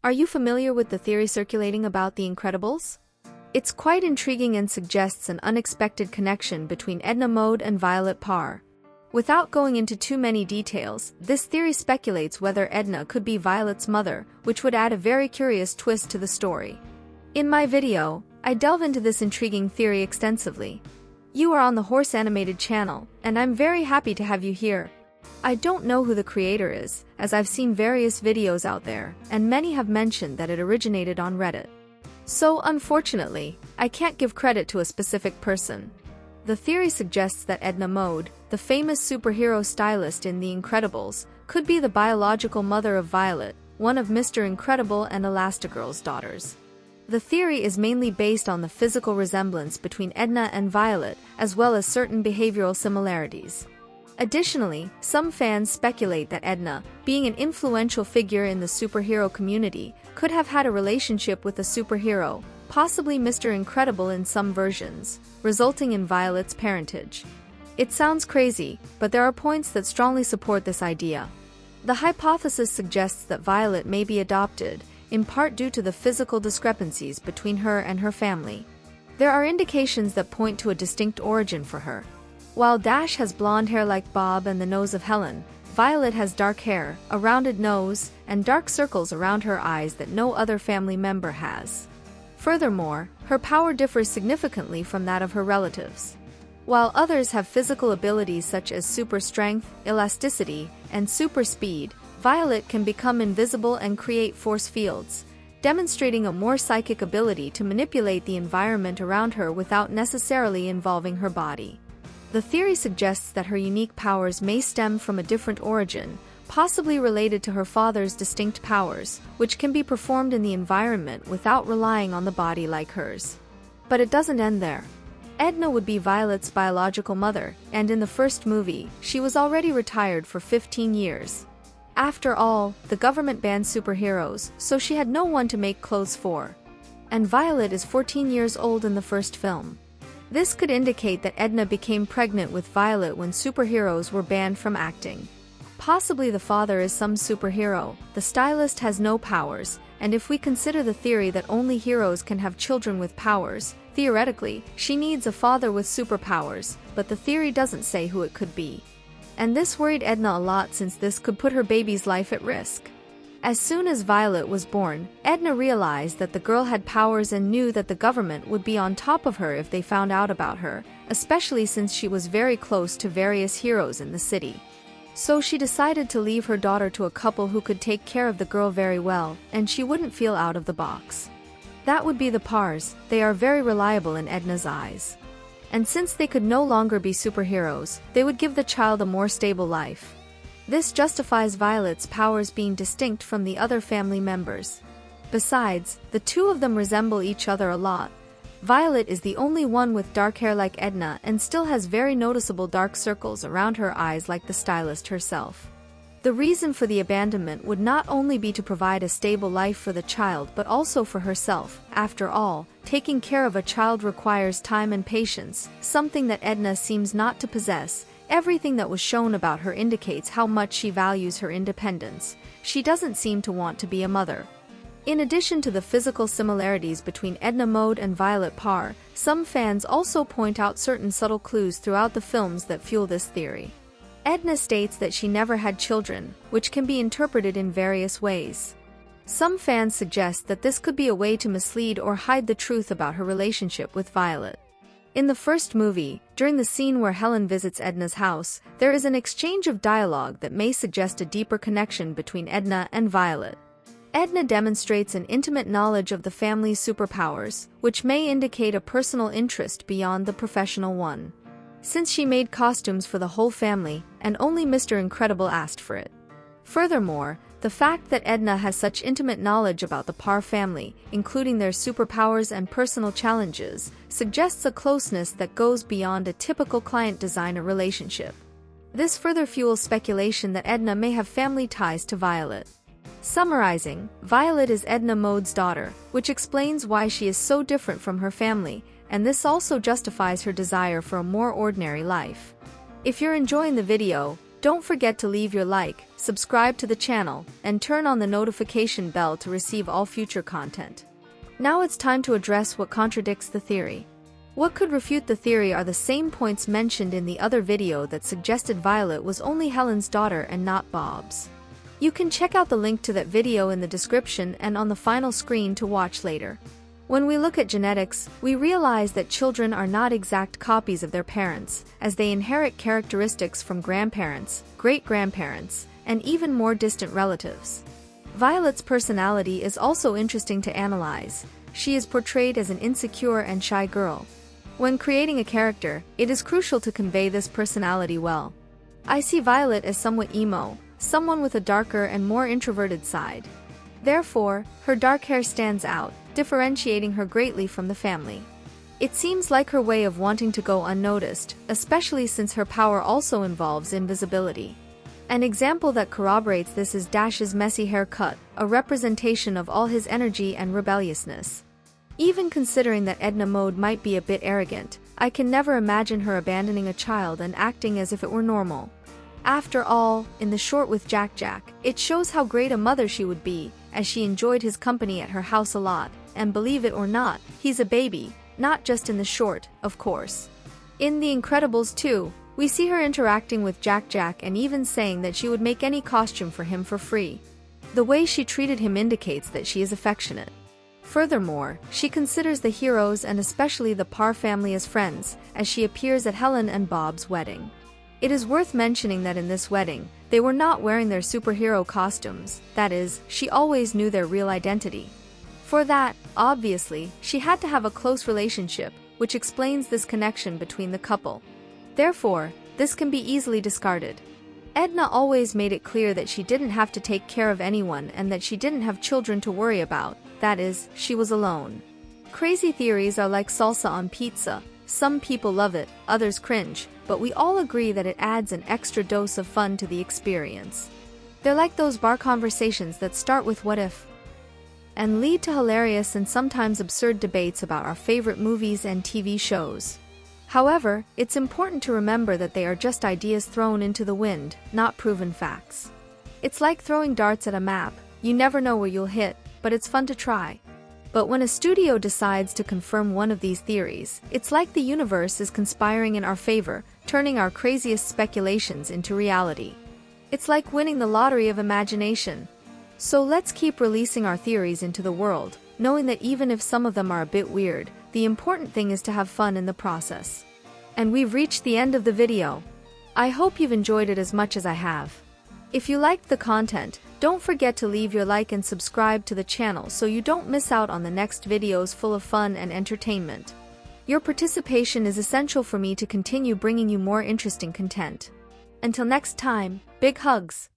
Are you familiar with the theory circulating about The Incredibles? It's quite intriguing and suggests an unexpected connection between Edna Mode and Violet Parr. Without going into too many details, this theory speculates whether Edna could be Violet's mother, which would add a very curious twist to the story. In my video, I delve into this intriguing theory extensively. You are on the Horse Animated channel, and I'm very happy to have you here. I don't know who the creator is, as I've seen various videos out there, and many have mentioned that it originated on Reddit. So unfortunately, I can't give credit to a specific person. The theory suggests that Edna Mode, the famous superhero stylist in The Incredibles, could be the biological mother of Violet, one of Mr. Incredible and Elastigirl's daughters. The theory is mainly based on the physical resemblance between Edna and Violet, as well as certain behavioral similarities. Additionally, some fans speculate that Edna, being an influential figure in the superhero community, could have had a relationship with a superhero, possibly Mr. Incredible in some versions, resulting in Violet's parentage. It sounds crazy, but there are points that strongly support this idea. The hypothesis suggests that Violet may be adopted, in part due to the physical discrepancies between her and her family. There are indications that point to a distinct origin for her. While Dash has blonde hair like Bob and the nose of Helen, Violet has dark hair, a rounded nose, and dark circles around her eyes that no other family member has. Furthermore, her power differs significantly from that of her relatives. While others have physical abilities such as super strength, elasticity, and super speed, Violet can become invisible and create force fields, demonstrating a more psychic ability to manipulate the environment around her without necessarily involving her body. The theory suggests that her unique powers may stem from a different origin, possibly related to her father's distinct powers, which can be performed in the environment without relying on the body like hers. But it doesn't end there. Edna would be Violet's biological mother, and in the first movie, she was already retired for 15 years. After all, the government banned superheroes, so she had no one to make clothes for. And Violet is 14 years old in the first film. This could indicate that Edna became pregnant with Violet when superheroes were banned from acting. Possibly the father is some superhero, the stylist has no powers, and if we consider the theory that only heroes can have children with powers, theoretically, she needs a father with superpowers, but the theory doesn't say who it could be. And this worried Edna a lot since this could put her baby's life at risk. As soon as Violet was born, Edna realized that the girl had powers and knew that the government would be on top of her if they found out about her, especially since she was very close to various heroes in the city. So she decided to leave her daughter to a couple who could take care of the girl very well, and she wouldn't feel out of the box. That would be the Parrs. They are very reliable in Edna's eyes. And since they could no longer be superheroes, they would give the child a more stable life. This justifies Violet's powers being distinct from the other family members. Besides, the two of them resemble each other a lot. Violet is the only one with dark hair like Edna and still has very noticeable dark circles around her eyes like the stylist herself. The reason for the abandonment would not only be to provide a stable life for the child but also for herself. After all, taking care of a child requires time and patience, something that Edna seems not to possess. Everything that was shown about her indicates how much she values her independence. She doesn't seem to want to be a mother. In addition to the physical similarities between Edna Mode and Violet Parr, some fans also point out certain subtle clues throughout the films that fuel this theory. Edna states that she never had children, which can be interpreted in various ways. Some fans suggest that this could be a way to mislead or hide the truth about her relationship with Violet. In the first movie, during the scene where Helen visits Edna's house, there is an exchange of dialogue that may suggest a deeper connection between Edna and Violet. Edna demonstrates an intimate knowledge of the family's superpowers, which may indicate a personal interest beyond the professional one. Since she made costumes for the whole family, and only Mr. Incredible asked for it. Furthermore, the fact that Edna has such intimate knowledge about the Parr family, including their superpowers and personal challenges, suggests a closeness that goes beyond a typical client-designer relationship. This further fuels speculation that Edna may have family ties to Violet. Summarizing, Violet is Edna Mode's daughter, which explains why she is so different from her family, and this also justifies her desire for a more ordinary life. If you're enjoying the video, Don't forget to leave your like, subscribe to the channel, and turn on the notification bell to receive all future content. Now it's time to address what contradicts the theory. What could refute the theory are the same points mentioned in the other video that suggested Violet was only Helen's daughter and not Bob's. You can check out the link to that video in the description and on the final screen to watch later. When we look at genetics, we realize that children are not exact copies of their parents, as they inherit characteristics from grandparents, great-grandparents, and even more distant relatives. Violet's personality is also interesting to analyze. She is portrayed as an insecure and shy girl. When creating a character, it is crucial to convey this personality well. I see Violet as somewhat emo, someone with a darker and more introverted side. Therefore, her dark hair stands out, differentiating her greatly from the family. It seems like her way of wanting to go unnoticed, especially since her power also involves invisibility. An example that corroborates this is Dash's messy haircut, a representation of all his energy and rebelliousness. Even considering that Edna Mode might be a bit arrogant, I can never imagine her abandoning a child and acting as if it were normal. After all, in the short with Jack, it shows how great a mother she would be, as she enjoyed his company at her house a lot, and believe it or not, he's a baby, not just in the short, of course. In The Incredibles 2, we see her interacting with Jack and even saying that she would make any costume for him for free. The way she treated him indicates that she is affectionate. Furthermore, she considers the heroes and especially the Parr family as friends, as she appears at Helen and Bob's wedding. It is worth mentioning that in this wedding, they were not wearing their superhero costumes, that is, she always knew their real identity. For that, obviously, she had to have a close relationship, which explains this connection between the couple. Therefore, this can be easily discarded. Edna always made it clear that she didn't have to take care of anyone and that she didn't have children to worry about, that is, she was alone. Crazy theories are like salsa on pizza. Some people love it, others cringe, but we all agree that it adds an extra dose of fun to the experience. They're like those bar conversations that start with "what if?" and lead to hilarious and sometimes absurd debates about our favorite movies and TV shows. However, it's important to remember that they are just ideas thrown into the wind, not proven facts. It's like throwing darts at a map. You never know where you'll hit, but it's fun to try. But when a studio decides to confirm one of these theories, it's like the universe is conspiring in our favor, turning our craziest speculations into reality. It's like winning the lottery of imagination. So let's keep releasing our theories into the world, knowing that even if some of them are a bit weird, the important thing is to have fun in the process. And we've reached the end of the video. I hope you've enjoyed it as much as I have. If you liked the content, don't forget to leave your like and subscribe to the channel so you don't miss out on the next videos full of fun and entertainment. Your participation is essential for me to continue bringing you more interesting content. Until next time, big hugs!